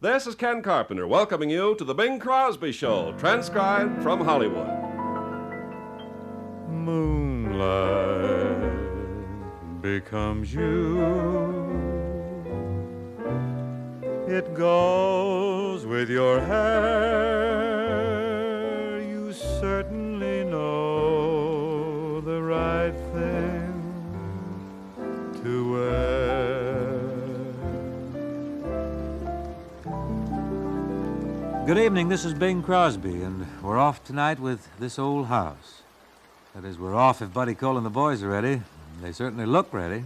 This is Ken Carpenter welcoming you to the Bing Crosby Show, transcribed from Hollywood. Moonlight becomes you. It goes with your hair. You certainly know the right thing to wear. Good evening, this is Bing Crosby, and we're off tonight with This Old House. That is, we're off if Buddy Cole and the boys are ready. They certainly look ready.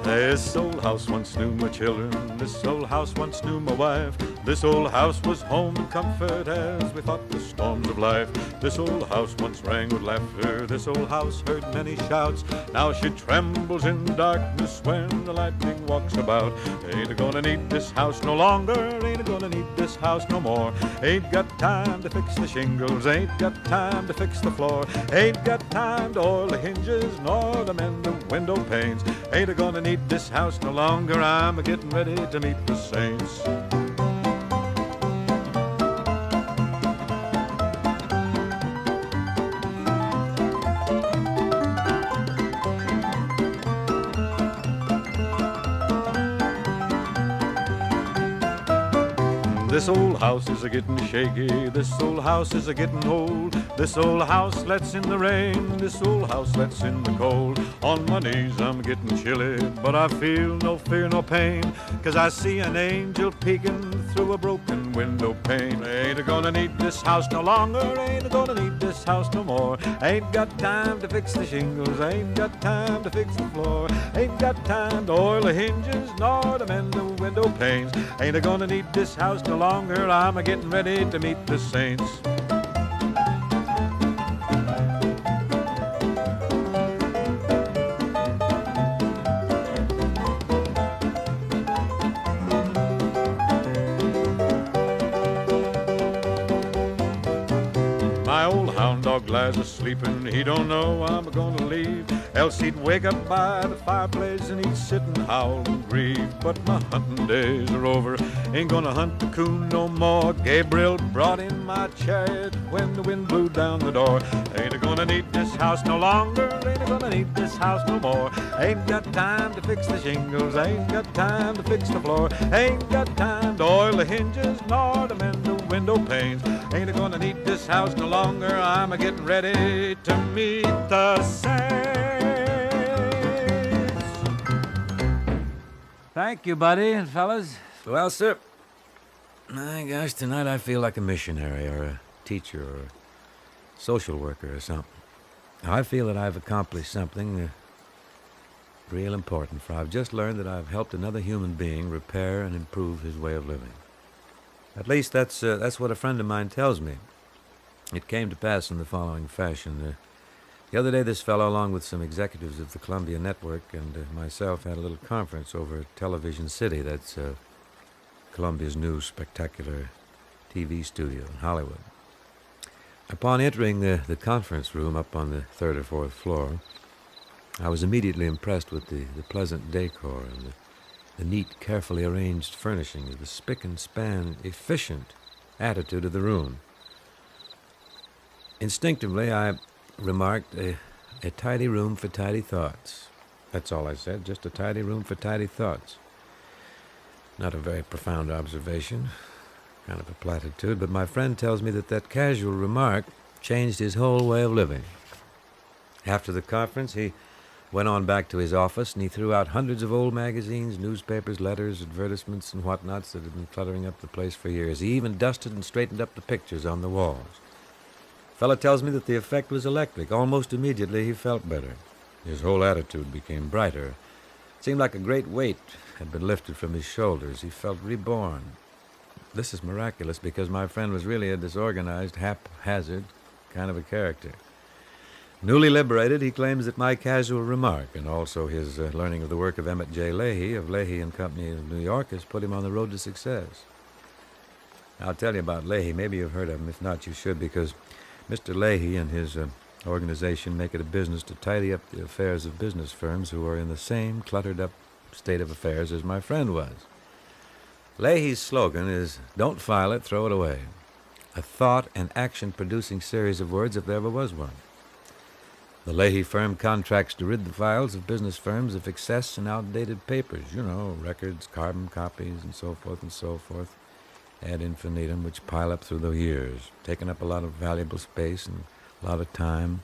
This old house once knew my children. This old house once knew my wife. This old house was home and comfort as we fought the storms of life. This old house once rang with laughter. This old house heard many shouts. Now she trembles in darkness when the lightning walks about. Ain't gonna need this house no longer. Ain't gonna need this house no more. Ain't got time to fix the shingles. Ain't got time to fix the floor. Ain't got time to oil the hinges nor to mend the window panes. Ain't gonna need this house no longer. I'm getting ready to meet the saints. This old house is a-getting shaky. This old house is a-getting old. This old house lets in the rain. This old house lets in the cold. On my knees I'm getting chilly, but I feel no fear, no pain, 'cause I see an angel peeking through a broken window pane. Ain't gonna need this house no longer. Ain't gonna need this house no more. Ain't got time to fix the shingles. Ain't got time to fix the floor. Ain't got time to oil the hinges nor to mend the window panes. Ain't gonna need this house no longer. I'm a-getting ready to meet the saints. My old hound dog lies a-sleepin'. He don't know I'm a-gonna leave, else he'd wake up by the fireplace and he'd sit and howl and grieve. But my hunting days are over. Ain't gonna hunt the coon no more. Gabriel brought in my chariot when the wind blew down the door. Ain't gonna need this house no longer. Ain't gonna need this house no more. Ain't got time to fix the shingles. Ain't got time to fix the floor. Ain't got time to oil the hinges nor to mend the window panes. Ain't gonna need this house no longer. I'm a-getting ready to meet the saints. Thank you, Buddy and fellas. Well, sir, my gosh, tonight I feel like a missionary or a teacher or a social worker or something. I feel that I've accomplished something real important, for I've just learned that I've helped another human being repair and improve his way of living. At least that's what a friend of mine tells me. It came to pass in the following fashion. The other day, this fellow, along with some executives of the Columbia Network and myself, had a little conference over at Television City. That's Columbia's new spectacular TV studio in Hollywood. Upon entering the conference room up on the third or fourth floor, I was immediately impressed with the pleasant decor and the neat, carefully arranged furnishings, the spick-and-span, efficient attitude of the room. Instinctively, I remarked, a tidy room for tidy thoughts. That's all I said, just a tidy room for tidy thoughts. Not a very profound observation, kind of a platitude, but my friend tells me that casual remark changed his whole way of living. After the conference, he went on back to his office, and he threw out hundreds of old magazines, newspapers, letters, advertisements, and whatnots that had been cluttering up the place for years. He even dusted and straightened up the pictures on the walls. The fellow tells me that the effect was electric. Almost immediately, he felt better. His whole attitude became brighter. It seemed like a great weight had been lifted from his shoulders. He felt reborn. This is miraculous, because my friend was really a disorganized, haphazard kind of a character. Newly liberated, he claims that my casual remark and also his learning of the work of Emmett J. Leahy of Leahy and Company of New York has put him on the road to success. I'll tell you about Leahy. Maybe you've heard of him. If not, you should, because Mr. Leahy and his organization make it a business to tidy up the affairs of business firms who are in the same cluttered-up state of affairs as my friend was. Leahy's slogan is, "Don't file it, throw it away." A thought and action-producing series of words if there ever was one. The Leahy firm contracts to rid the files of business firms of excess and outdated papers, records, carbon copies, and so forth, ad infinitum, which pile up through the years, taking up a lot of valuable space and a lot of time,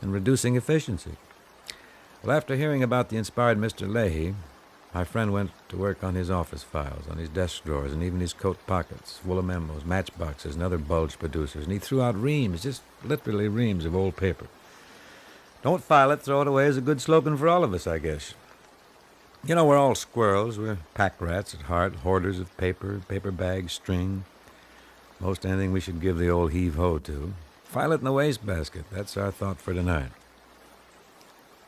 and reducing efficiency. Well, after hearing about the inspired Mr. Leahy, my friend went to work on his office files, on his desk drawers, and even his coat pockets, full of memos, matchboxes, and other bulge producers, and he threw out reams, just literally reams of old paper. Don't file it, throw it away is a good slogan for all of us, I guess. We're all squirrels. We're pack rats at heart, hoarders of paper, paper bags, string, most anything we should give the old heave-ho to. File it in the wastebasket. That's our thought for tonight.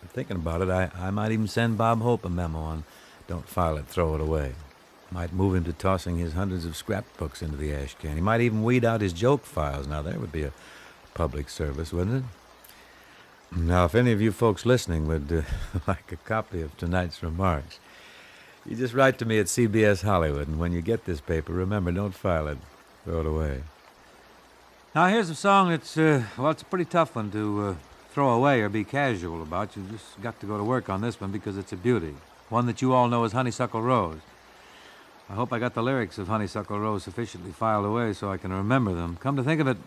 I'm thinking about it. I might even send Bob Hope a memo on don't file it, throw it away. Might move him to tossing his hundreds of scrapbooks into the ash can. He might even weed out his joke files. Now, there would be a public service, wouldn't it? Now, if any of you folks listening would like a copy of tonight's remarks, you just write to me at CBS Hollywood, and when you get this paper, remember, don't file it, throw it away. Now, here's a song that's, it's a pretty tough one to throw away or be casual about. You just got to go to work on this one because it's a beauty. One that you all know as Honeysuckle Rose. I hope I got the lyrics of Honeysuckle Rose sufficiently filed away so I can remember them. Come to think of it,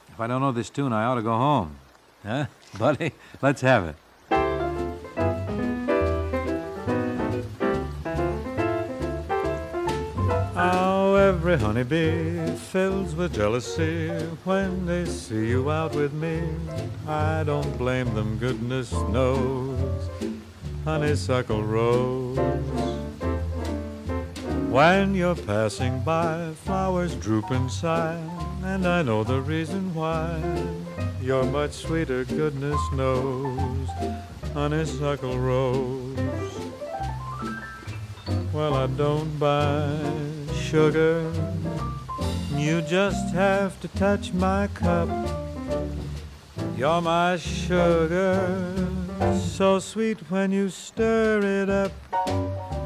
if I don't know this tune, I ought to go home. Huh, buddy? Let's have it. How every honeybee fills with jealousy when they see you out with me. I don't blame them, goodness knows. Honeysuckle Rose. When you're passing by, flowers droop and sigh, and I know the reason why. You're much sweeter, goodness knows, Honeysuckle Rose. Well, I don't buy sugar, you just have to touch my cup. You're my sugar, so sweet when you stir it up.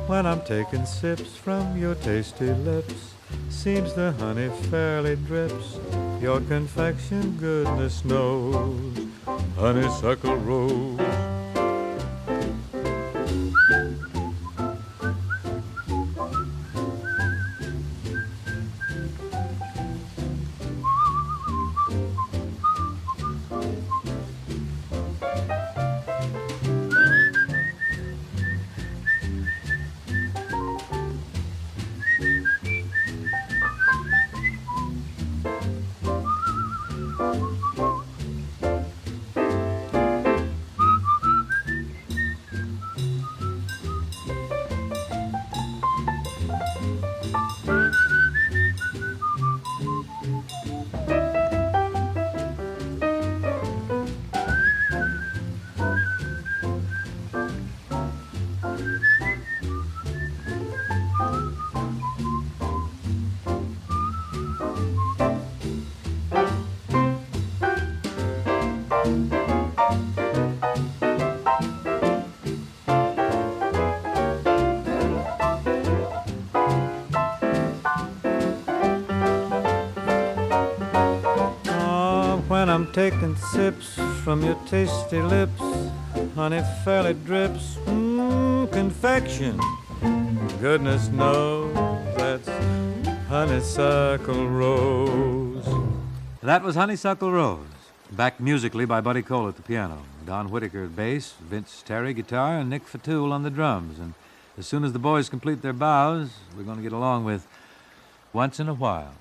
When I'm taking sips from your tasty lips, seems the honey fairly drips. Your confection, goodness knows, Honeysuckle Rose. When I'm taking sips from your tasty lips, honey fairly drips. Confection, goodness knows, that's Honeysuckle Rose. That was Honeysuckle Rose, backed musically by Buddy Cole at the piano, Don Whitaker at bass, Vince Terry guitar, and Nick Fatul on the drums. And as soon as the boys complete their bows, we're going to get along with Once in a While.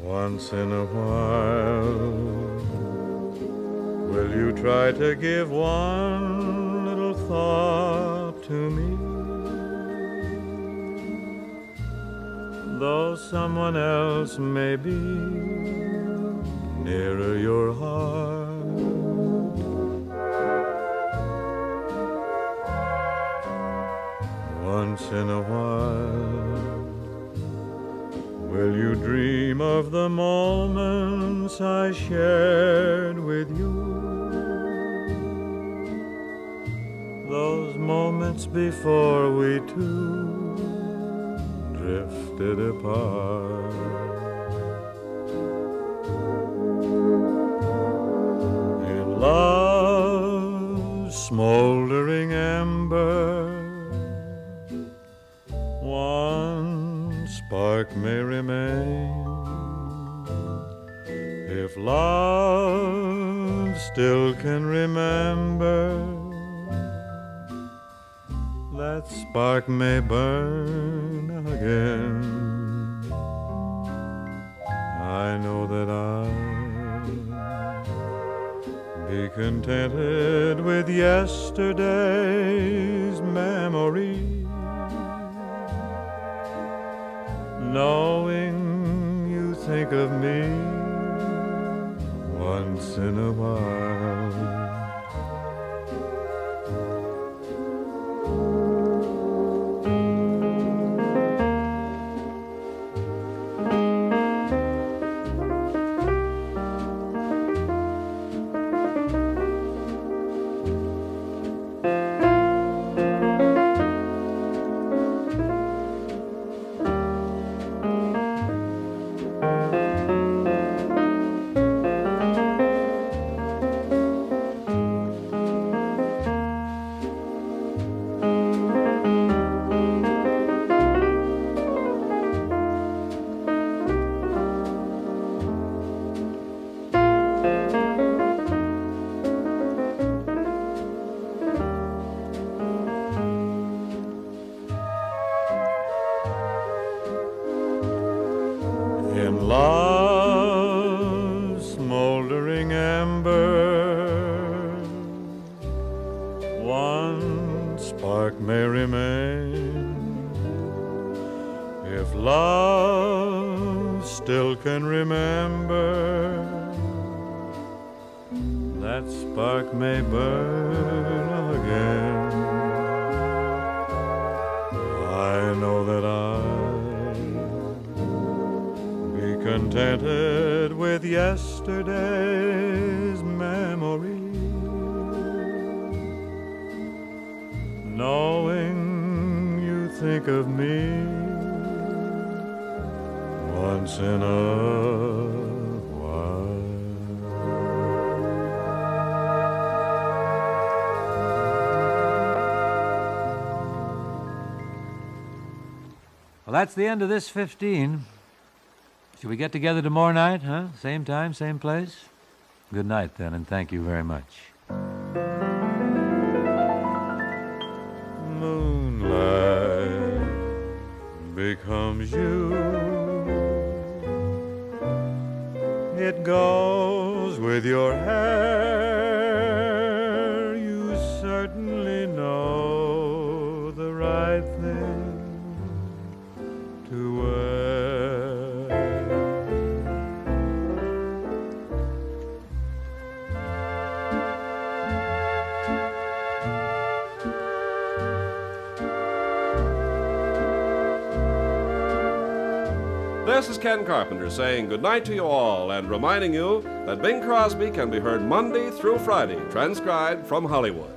Once in a while, will you try to give one little thought to me? Though someone else may be nearer your heart, once in a while, Will you dream of the moments I shared with you? Those moments before we two drifted apart. In love's smoldering ember, one spark may remain. If love still can remember, that spark may burn again. I know that I'll be contented with yesterday's memory, knowing you think of me once in a while. In love's smoldering ember, one spark may remain. If love still can remember, that spark may burn again. I know that contented with yesterday's memory, knowing you think of me once in a while. Well, that's the end of this 15. Shall we get together tomorrow night, huh? Same time, same place? Good night, then, and thank you very much. Moonlight becomes you. It goes with your hair. You certainly know the right thing to wear. This is Ken Carpenter saying goodnight to you all and reminding you that Bing Crosby can be heard Monday through Friday, transcribed from Hollywood.